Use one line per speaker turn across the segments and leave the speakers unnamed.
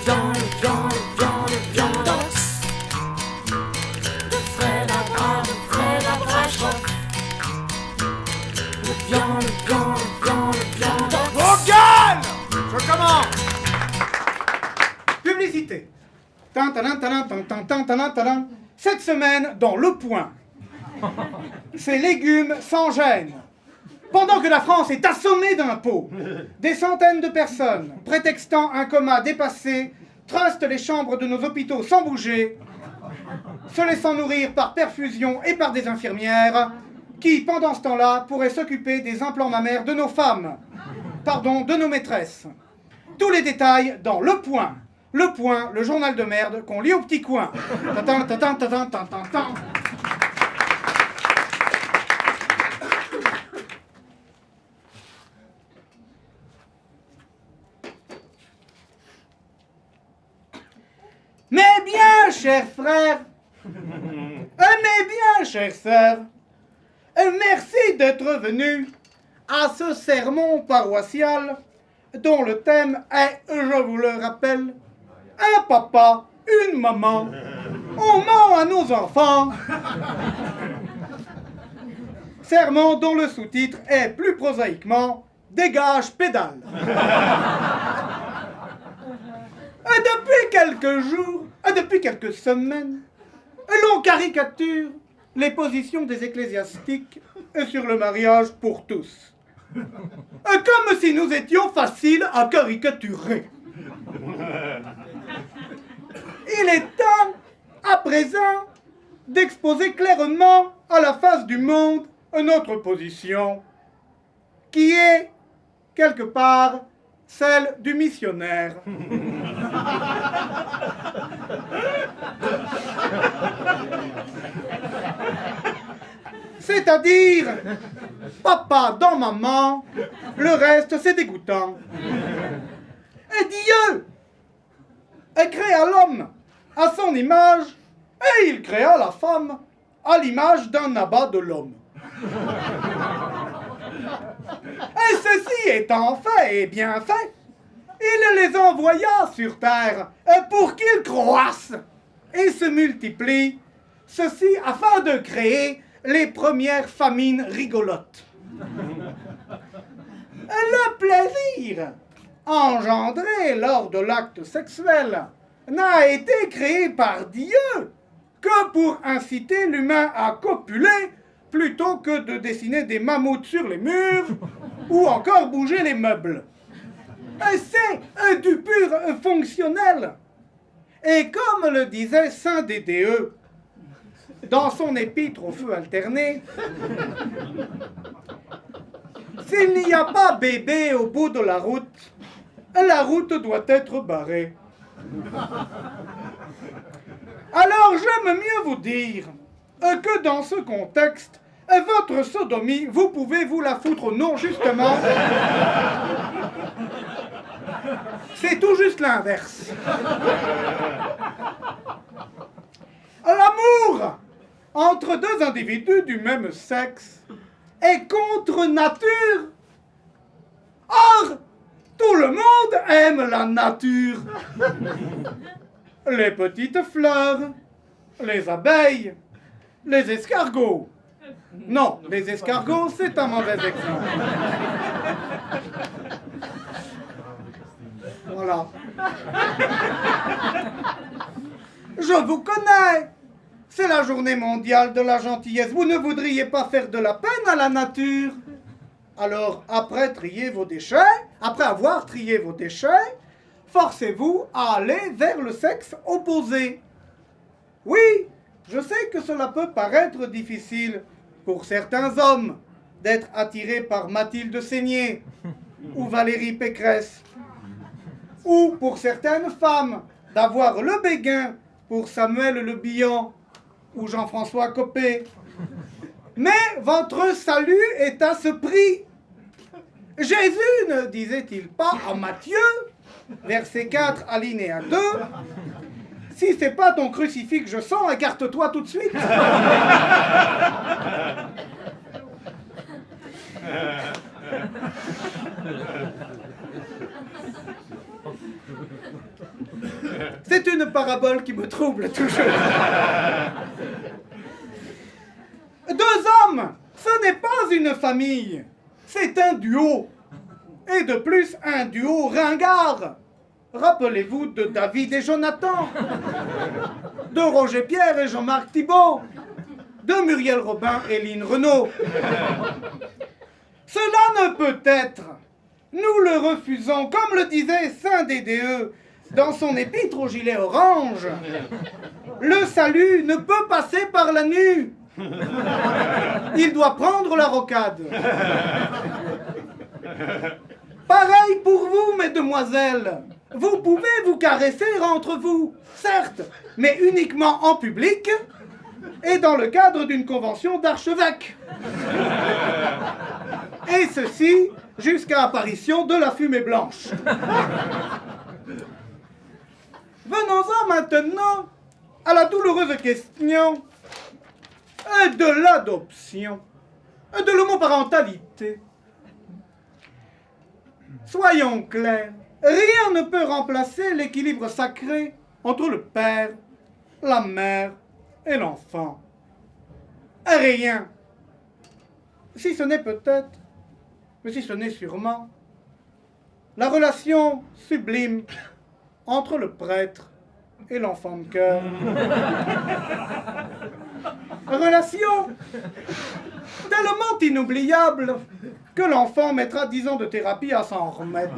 viande, viande, viande, viandos. De Fred à bras, de Fred à Braschoff. De viande, viande, viande, viandos.
Au gueule! Je commence! Publicité. Tintanin, tanin, tintin, tintanin, tanin. Cette semaine, dans Le Point, ces légumes sans gêne. Pendant que la France est assommée d'impôts, des centaines de personnes, prétextant un coma dépassé, trustent les chambres de nos hôpitaux sans bouger, se laissant nourrir par perfusion et par des infirmières, qui, pendant ce temps-là, pourraient s'occuper des implants mammaires de nos femmes. Pardon, de nos maîtresses. Tous les détails dans Le Point. Le Point, le journal de merde qu'on lit au petit coin. Tatin, tatin, tatin, tatin, tatin. Mais bien, chers frères, mais bien, chères sœurs, merci d'être venus à ce sermon paroissial dont le thème est, je vous le rappelle, un papa, une maman, on ment à nos enfants. Sermon dont le sous-titre est plus prosaïquement « Dégage pédale ». Depuis quelques jours, depuis quelques semaines, l'on caricature les positions des ecclésiastiques sur le mariage pour tous. Comme si nous étions faciles à caricaturer. Il est temps, à présent, d'exposer clairement à la face du monde notre position, qui est, quelque part, celle du missionnaire. C'est-à-dire, papa dans maman, le reste c'est dégoûtant. Et Dieu créa l'homme à son image, et il créa la femme à l'image d'un abat de l'homme. Et ceci étant fait et bien fait, il les envoya sur terre pour qu'ils croissent et se multiplient, ceci afin de créer les premières famines rigolotes. Le plaisir engendré lors de l'acte sexuel n'a été créé par Dieu que pour inciter l'humain à copuler plutôt que de dessiner des mammouths sur les murs ou encore bouger les meubles. C'est du pur fonctionnel. Et comme le disait saint Dédéeux dans son épître au feu alterné, s'il n'y a pas bébé au bout de la route doit être barrée. Alors j'aime mieux vous dire que dans ce contexte, votre sodomie, vous pouvez vous la foutre. Non, justement, c'est tout juste l'inverse. L'amour entre deux individus du même sexe est contre nature. Or, tout le monde aime la nature. Les petites fleurs, les abeilles, les escargots. Non, les escargots, c'est un mauvais exemple. Voilà. Je vous connais. C'est la journée mondiale de la gentillesse. Vous ne voudriez pas faire de la peine à la nature? Alors, après avoir trié vos déchets, forcez-vous à aller vers le sexe opposé. Oui, je sais que cela peut paraître difficile pour certains hommes d'être attirés par Mathilde Seigné ou Valérie Pécresse, ou pour certaines femmes d'avoir le béguin pour Samuel Le Bihan ou Jean-François Copé. Mais votre salut est à ce prix. Jésus ne disait-il pas en Matthieu, verset 4, alinéa 2, « Si c'est pas ton crucifix que je sens, écarte-toi tout de suite !» une parabole qui me trouble toujours. Deux hommes, ce n'est pas une famille, c'est un duo. Et de plus, un duo ringard. Rappelez-vous de David et Jonathan, de Roger Pierre et Jean-Marc Thibault, de Muriel Robin et Lynn Renaud. Cela ne peut être. Nous le refusons, comme le disait saint Dédéeux dans son épître au gilet orange. Le salut ne peut passer par la nue. Il doit prendre la rocade. Pareil pour vous, mesdemoiselles. Vous pouvez vous caresser entre vous, certes, mais uniquement en public et dans le cadre d'une convention d'archevêque. Et ceci jusqu'à apparition de la fumée blanche. Venons-en maintenant à la douloureuse question de l'adoption, de l'homoparentalité. Soyons clairs, rien ne peut remplacer l'équilibre sacré entre le père, la mère et l'enfant. Rien. Si ce n'est peut-être, mais si ce n'est sûrement, la relation sublime entre le prêtre et l'enfant de cœur. Relation tellement inoubliable que l'enfant mettra 10 ans de thérapie à s'en remettre.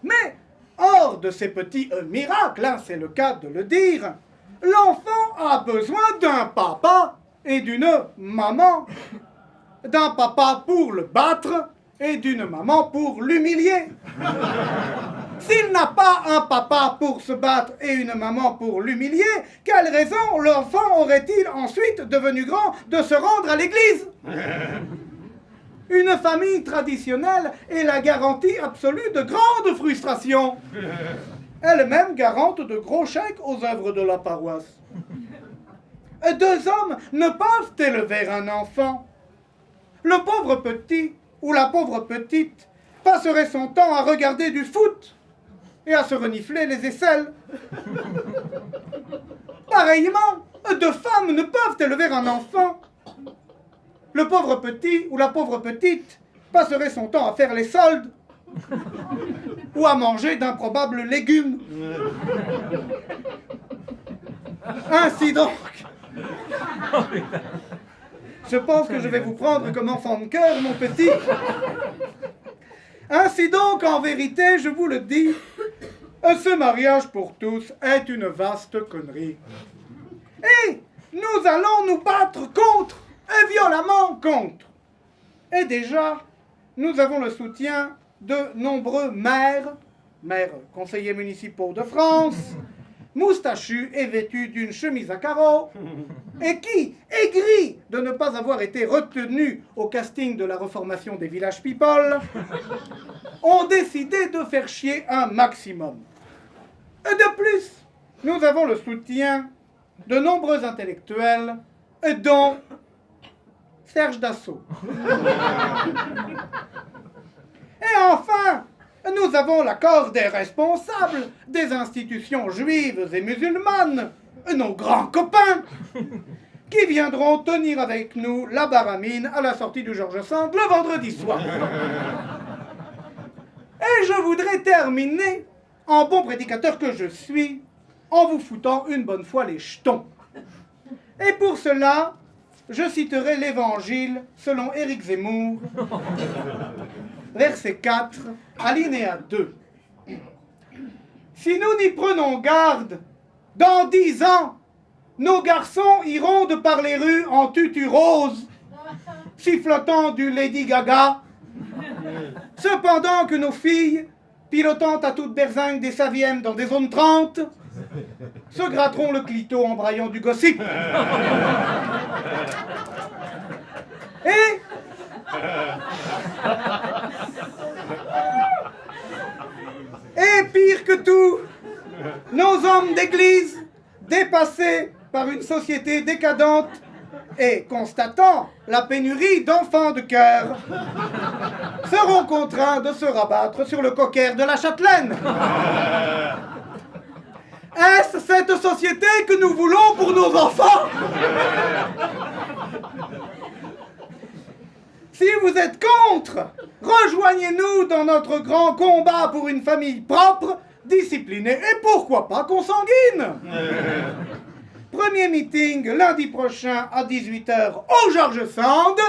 Mais, hors de ces petits miracles, hein, c'est le cas de le dire, l'enfant a besoin d'un papa et d'une maman. D'un papa pour le battre et d'une maman pour l'humilier. S'il n'a pas un papa pour se battre et une maman pour l'humilier, quelle raison l'enfant aurait-il ensuite, devenu grand, de se rendre à l'église? Une famille traditionnelle est la garantie absolue de grandes frustrations. Elle-même garante de gros chèques aux œuvres de la paroisse. Deux hommes ne peuvent élever un enfant. Le pauvre petit ou la pauvre petite passerait son temps à regarder du foot et à se renifler les aisselles. Pareillement, deux femmes ne peuvent élever un enfant. Le pauvre petit ou la pauvre petite passerait son temps à faire les soldes ou à manger d'improbables légumes. Ainsi donc, je pense que je vais vous prendre comme enfant de cœur, mon petit. Ainsi donc, en vérité, je vous le dis, ce mariage pour tous est une vaste connerie. Et nous allons nous battre contre, et violemment contre. Et déjà, nous avons le soutien de nombreux maires conseillers municipaux de France, moustachus et vêtus d'une chemise à carreaux, et qui, aigris de ne pas avoir été retenus au casting de la reformation des Village People, ont décidé de faire chier un maximum. Et de plus, nous avons le soutien de nombreux intellectuels, dont Serge Dassault. Et enfin, nous avons l'accord des responsables des institutions juives et musulmanes, nos grands copains, qui viendront tenir avec nous la baramine à la sortie du Georges Sand le vendredi soir. Et je voudrais terminer, en bon prédicateur que je suis, en vous foutant une bonne fois les jetons. Et pour cela, je citerai l'Évangile selon Éric Zemmour, verset 4, alinéa 2. Si nous n'y prenons garde, dans 10 ans, nos garçons iront de par les rues en tutu rose, sifflotant du Lady Gaga, cependant que nos filles, pilotant à toute berzingue des Savièmes dans des zones 30, se gratteront le clito en braillant du gossip. Et pire que tout, nos hommes d'église, dépassés par une société décadente et constatant la pénurie d'enfants de cœur, seront contraints de se rabattre sur le cocker de la châtelaine. Est-ce cette société que nous voulons pour nos enfants? Si vous êtes contre, rejoignez-nous dans notre grand combat pour une famille propre, disciplinée et pourquoi pas consanguine. Premier meeting lundi prochain à 18h au George Sand,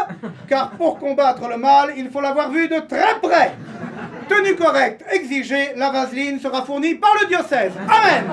car pour combattre le mal, il faut l'avoir vu de très près. Tenue correcte exigée, la vaseline sera fournie par le diocèse. Amen.